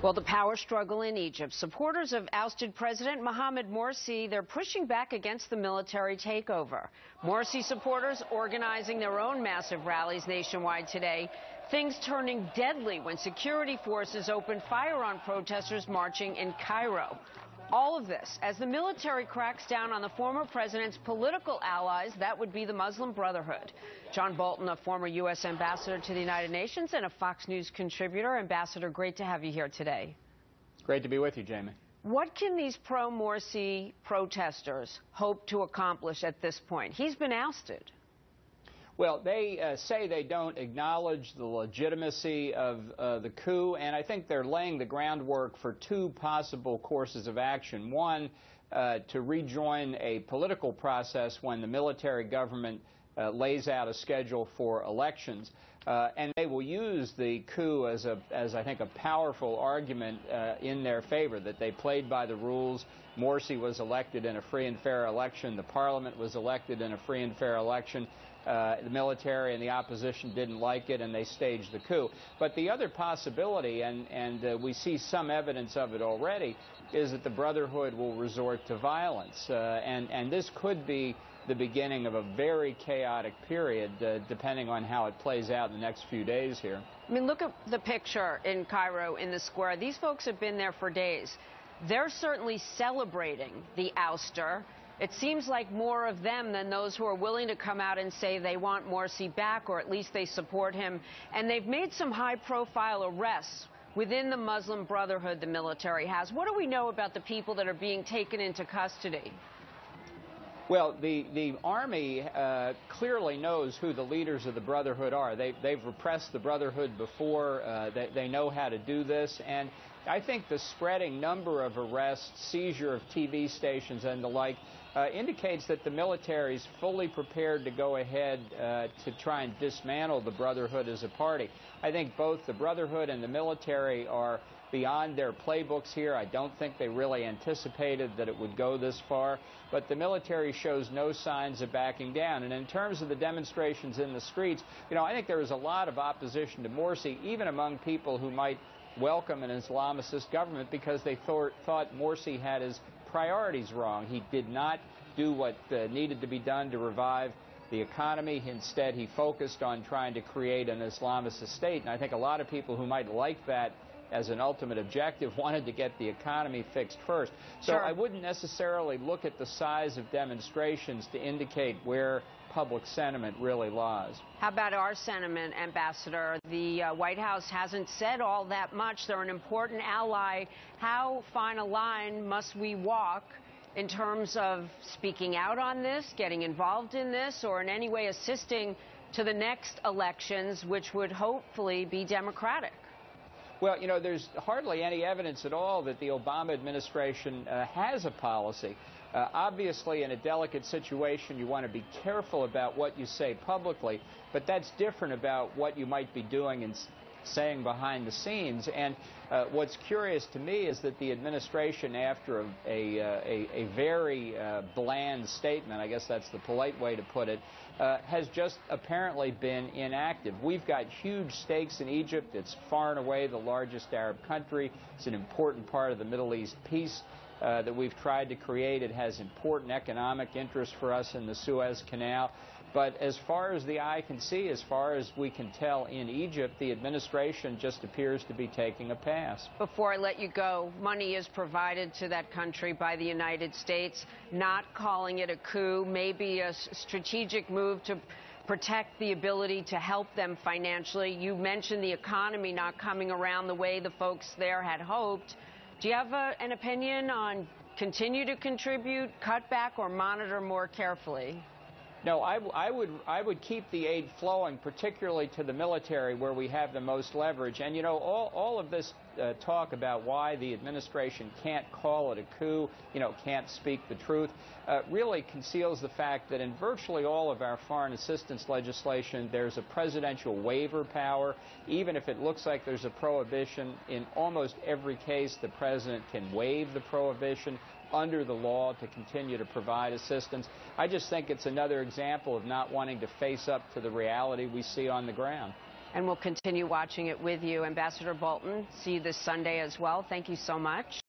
Well, the power struggle in Egypt. Supporters of ousted President Mohammed Morsi, they're pushing back against the military takeover. Morsi supporters organizing their own massive rallies nationwide today. Things turning deadly when security forces opened fire on protesters marching in Cairo. All of this as the military cracks down on the former president's political allies. That would be the Muslim Brotherhood. John Bolton, a former U.S. ambassador to the United Nations and a Fox News contributor. Ambassador, great to have you here today. It's great to be with you, Jamie. What can these pro-Morsi protesters hope to accomplish at this point? He's been ousted. Well, they say they don't acknowledge the legitimacy of the coup, and I think they're laying the groundwork for two possible courses of action. One, to rejoin a political process when the military government lays out a schedule for elections. And they will use the coup as I think, a powerful argument in their favor, that they played by the rules. Morsi was elected in a free and fair election. The parliament was elected in a free and fair election. The military and the opposition didn't like it, and they staged the coup. But the other possibility, and we see some evidence of it already, is that the Brotherhood will resort to violence. And this could be the beginning of a very chaotic period, depending on how it plays out in the next few days here. I mean, look at the picture in Cairo in the square. These folks have been there for days. They're certainly celebrating the ouster. It seems like more of them than those who are willing to come out and say they want Morsi back, or at least they support him. And they've made some high-profile arrests within the Muslim Brotherhood, the military has. What do we know about the people that are being taken into custody? Well, the Army clearly knows who the leaders of the Brotherhood are. They've repressed the Brotherhood before. They know how to do this. And I think the spreading number of arrests, seizure of TV stations and the like, indicates that the military is fully prepared to go ahead to try and dismantle the Brotherhood as a party. I think both the Brotherhood and the military are beyond their playbooks here. I don't think they really anticipated that it would go this far, but the military shows no signs of backing down. And in terms of the demonstrations in the streets, you know, I think there was a lot of opposition to Morsi, even among people who might welcome an Islamicist government, because they thought Morsi had his priorities wrong. He did not do what needed to be done to revive the economy. Instead, he focused on trying to create an Islamicist state. And I think a lot of people who might like that as an ultimate objective wanted to get the economy fixed first. So Sure. I wouldn't necessarily look at the size of demonstrations to indicate where public sentiment really lies. How about our sentiment, Ambassador? The White House hasn't said all that much. They're an important ally. How fine a line must we walk in terms of speaking out on this, getting involved in this, or in any way assisting to the next elections, which would hopefully be democratic? Well, you know, there's hardly any evidence at all that the Obama administration has a policy. Obviously, in a delicate situation, you want to be careful about what you say publicly, but that's different about what you might be doing and saying behind the scenes. And what's curious to me is that the administration, after a very bland statement, I guess that's the polite way to put it, has just apparently been inactive. We've got huge stakes in Egypt. It's far and away the largest Arab country. It's an important part of the Middle East peace that we've tried to create. It has important economic interest for us in the Suez Canal. But as far as the eye can see, as far as we can tell in Egypt, the administration just appears to be taking a pass. Before I let you go, money is provided to that country by the United States, not calling it a coup, maybe a strategic move to protect the ability to help them financially. You mentioned the economy not coming around the way the folks there had hoped. Do you have an opinion on continue to contribute, cut back, or monitor more carefully? No, I would keep the aid flowing, particularly to the military, where we have the most leverage. And, you know, all of this talk about why the administration can't call it a coup, you know, can't speak the truth, really conceals the fact that in virtually all of our foreign assistance legislation, there's a presidential waiver power. Even if it looks like there's a prohibition, in almost every case, the president can waive the prohibition under the law to continue to provide assistance. I just think it's another example of not wanting to face up to the reality we see on the ground. and we'll continue watching it with you. Ambassador Bolton, see you this Sunday as well. Thank you so much.